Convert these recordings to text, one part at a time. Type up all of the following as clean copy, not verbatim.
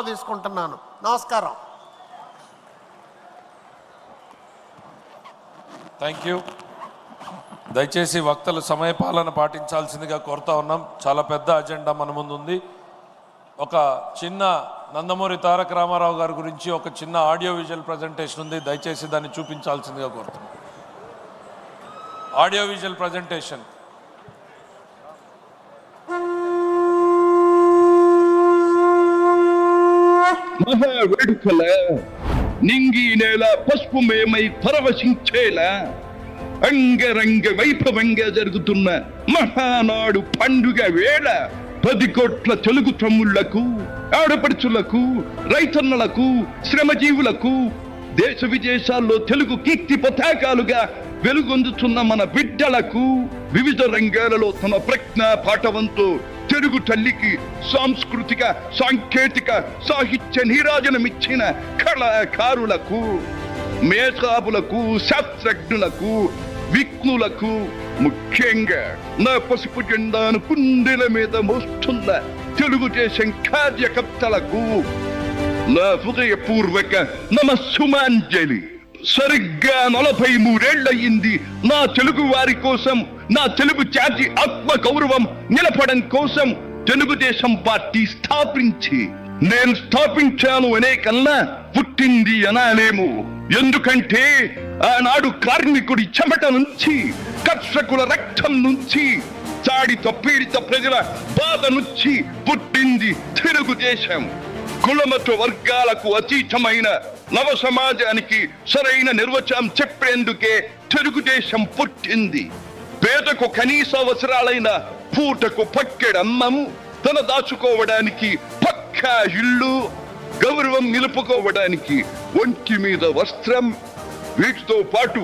తీసుకుంటున్నాను. నమస్కారం. Thank you. దయచేసి వక్తలు సమయపాలన పాటించాల్సిందిగా కోరుతా ఉన్నాం. చాలా పెద్ద అజెండా మన ముందు ఉంది. ఒక చిన్న నందమూరి తారక రామారావు గారి గురించి ఒక చిన్న ఆడియో విజువల్ ప్రజెంటేషన్ ఉంది. దయచేసి దాన్ని చూపించాల్సిందిగా కోరుతున్నాం. Audio visual presentation. మహావేడుకల నింగి నేల పసుపుమయమై పరవశించేలా అంగరంగ వైభవంగా జరుగుతున్న మహానాడు పండుగ వేళ 10 కోట్ల తెలుగు తమ్ముళ్లకు, ఆడపడుచులకు, రైతన్నలకు, శ్రమజీవులకు, దేశ విదేశాల్లో తెలుగు కీర్తి పతాకాలుగా వెలుగొందుతున్న మన బిడ్డలకు వివిధ రంగాలలో తన ప్రజ్ఞా పాఠవంతో తెలుగు తల్లికి సాంస్కృతిక, సాంకేతిక, సాహిత్య నీరాజనమిచ్చిన కళాకారులకు, మేధావులకు, శాస్త్రజ్ఞులకు, విఘ్నులకు, ముఖ్యంగా నా పసుపు జెండాను కుండెల మీద మోస్తున్న తెలుగుదేశం కార్యకర్తలకు నా హృదయపూర్వక నమస్సుమాంజలి. సరిగ్గా 43 ఏళ్లయింది నా తెలుగు వారి కోసం, నా తెలుగు జాతి ఆత్మ గౌరవం నిలపడం కోసం తెలుగుదేశం పార్టీ స్థాపించి. నేను స్థాపించాను అనే కన్నా పుట్టింది అనాలేము. ఎందుకంటే ఆనాడు కార్మికుడి చెమట నుంచి, కర్షకుల రక్తం నుంచి, చాడిత పీడిత ప్రజల బాధ నుంచి పుట్టింది తెలుగుదేశం. కులమత వర్గాలకు అతీతమైన నవ సమాజానికి సరైన నిర్వచనం చెప్పేందుకే తెలుగుదేశం పుట్టింది. పేదకు కనీస అవసరాలైన పూటకు పక్కెడన్నము, తన దాచుకోవడానికి పక్కా ఇల్లు, గౌరవం నిలుపుకోవడానికి ఒంటి మీద వస్త్రం, వీటితో పాటు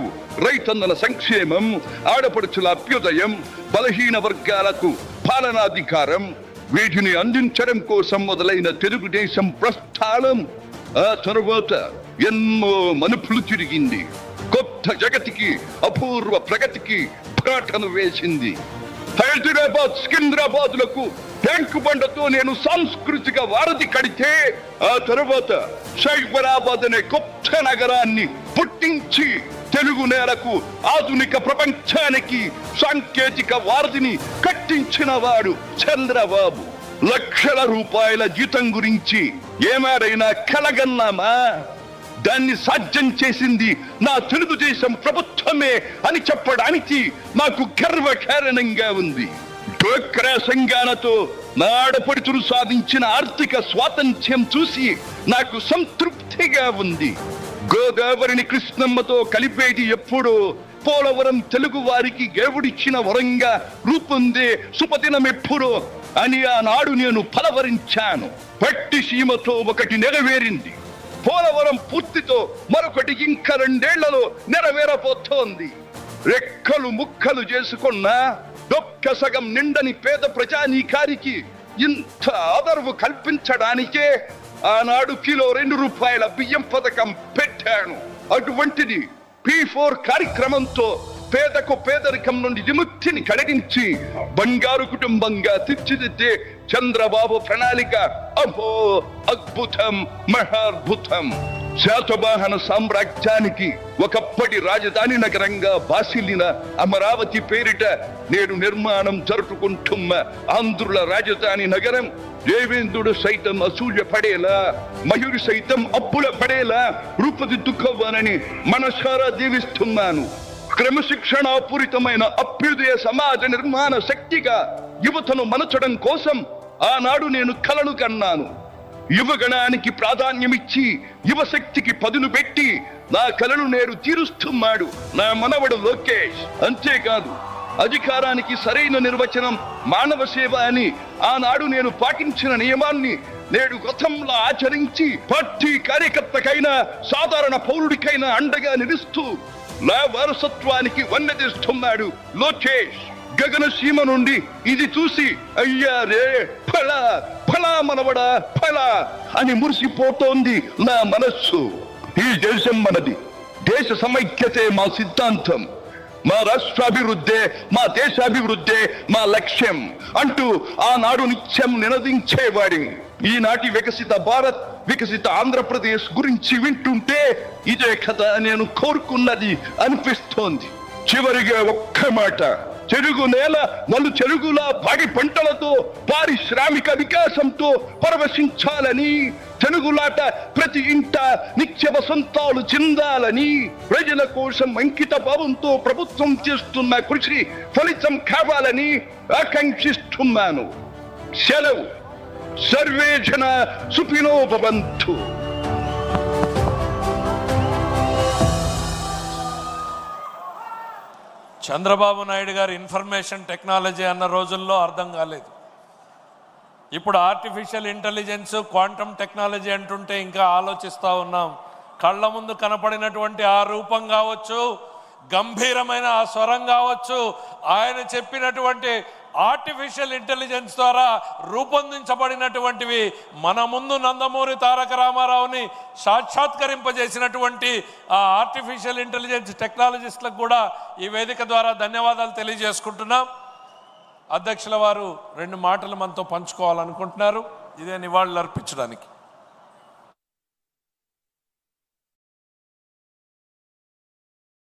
రైతన్నల సంక్షేమం, ఆడపడుచుల అభ్యుదయం, బలహీన వర్గాలకు పాలనాధికారం, వీటిని అందించడం కోసం మొదలైన తెలుగుదేశం ప్రస్థానం ఆ తరువాత ఎన్నో మలుపులు తిరిగింది. కొత్త జగతికి, అపూర్వ ప్రగతికి పాటను వేసింది. హైదరాబాద్, సికింద్రాబాద్లకు ట్యాంకు బండతో నేను సాంస్కృతిక వారధి కడితే, ఆ తరువాత సైబరాబాద్ అనే కొత్త నగరాన్ని పుట్టించి తెలుగు నేలకు, ఆధునిక ప్రపంచానికి సాంకేతిక వారధిని కట్టించిన వాడు చంద్రబాబు. లక్షల రూపాయల జీతం గురించి ఏమారైనా కలగన్నామా? దాన్ని సాధ్యం చేసింది నా తెలుగుదేశం ప్రభుత్వమే అని చెప్పడానికి నాకు గర్వకారణంగా ఉంది. డ్వాక్రా సంఘాలతో నా ఆడపడుచులు సాధించిన ఆర్థిక స్వాతంత్ర్యం చూసి నాకు సంతృప్తిగా ఉంది. గోదావరిని కృష్ణమ్మతో కలిపేది ఎప్పుడో పోలవరం తెలుగు వారికి దేవుడిచ్చిన వరంగా రూపొందే శుభదినం ఎప్పుడో అని ఆనాడు నేను పలవరించాను. పట్టి సీమతో ఒకటి నెరవేరింది. పోలవరం పూర్తితో మరొకటి ఇంకా 2 ఏళ్లలో నెరవేరబోతోంది. రెక్కలు ముక్కలు చేసుకున్న డొక్క సగం నిండని పేద ప్రజానీకారికి ఇంత ఆదరవు కల్పించడానికే ఆనాడు కిలో 2 రూపాయల బియ్యం పథకం పెట్టాను. అటువంటిది P4 కార్యక్రమంతో పేదకు పేదరికం నుండి విముక్తిని కలిగించి బంగారు కుటుంబంగా తీర్చిదిద్దే చంద్రబాబు ప్రణాళిక అహో అద్భుతం, మహాద్భుతం. శాతవాహన సామ్రాజ్యానికి ఒకప్పటి రాజధాని నగరంగా బాసిల్లిన అమరావతి పేరిట నేడు నిర్మాణం జరుపుకుంటున్న ఆంధ్రుల రాజధాని నగరం దేవేంద్రుడు సైతం అసూయ పడేలా, మయూరి సైతం అప్పుల పడేలా రూపుదిద్దుకోవాలని మనసారా దీవిస్తున్నాను. క్రమశిక్షణాపూరితమైన అభ్యుదయ సమాజ నిర్మాణ శక్తిగా యువతను మలచడం కోసం ఆనాడు నేను కలను కన్నాను. యువగణానికి ప్రాధాన్యమిచ్చి యువశక్తికి పదును పెట్టి నా కలను నేడు తీరుస్తున్నాడు నా మనవడు లోకేష్. అంతేకాదు, అధికారానికి సరైన నిర్వచనం మానవ సేవ అని ఆనాడు నేను పాటించిన నియమాన్ని నేడు గతంలో ఆచరించి పార్టీ కార్యకర్తకైనా సాధారణ పౌరుడికైనా అండగా నిలుస్తూ నా వారసత్వానికి వన్నెదిస్తున్నాడు లోకేష్. గగన సీమ నుండి ఇది చూసి అయ్యారే ఫలా ఫలా మనవడా ఫలా అని మురిసిపోతోంది నా మనస్సు. ఈ దేశం మనది, దేశ సమైక్యతే మా సిద్ధాంతం, మా రాష్ట్రాభివృద్ధే మా దేశాభివృద్ధే మా లక్ష్యం అంటూ ఆనాడు నిత్యం నినదించేవాడి ఈనాటి వికసిత భారత్, వికసిత ఆంధ్రప్రదేశ్ గురించి వింటుంటే ఇదే కదా నేను కోరుకున్నది అనిపిస్తోంది. చివరిగా ఒక్క మాట, చెరుకు నేల నలు చెరుగుల పాడి పంటలతో పారిశ్రామిక వికాసంతో పరవశించాలని, తెలుగులాట ప్రతి ఇంట నిత్య వసంతాలు చెందాలని, ప్రజల కోసం అంకిత భావంతో ప్రభుత్వం చేస్తున్న కృషి ఫలితం కావాలని ఆకాంక్షిస్తున్నాను. సెలవు. సర్వే జన సుఖినో భవంతు. చంద్రబాబు నాయుడు గారు ఇన్ఫర్మేషన్ టెక్నాలజీ అన్న రోజుల్లో అర్థం కాలేదు. ఇప్పుడు ఆర్టిఫిషియల్ ఇంటెలిజెన్స్, క్వాంటమ్ టెక్నాలజీ అంటుంటే ఇంకా ఆలోచిస్తూ ఉన్నాం. కళ్ళ ముందు కనపడినటువంటి ఆ రూపం కావచ్చు, గంభీరమైన ఆ స్వరం కావచ్చు, ఆయన చెప్పినటువంటి ఆర్టిఫిషియల్ ఇంటెలిజెన్స్ ద్వారా రూపొందించబడినటువంటివి మన ముందు నందమూరి తారక రామారావుని సాక్షాత్కరింపజేసినటువంటి ఆ ఆర్టిఫిషియల్ ఇంటెలిజెన్స్ టెక్నాలజిస్టులకు కూడా ఈ వేదిక ద్వారా ధన్యవాదాలు తెలియజేసుకుంటున్నాం. అధ్యక్షుల వారు 2 మాటలు మనతో పంచుకోవాలనుకుంటున్నారు. ఇదే నివాళులు అర్పించడానికి.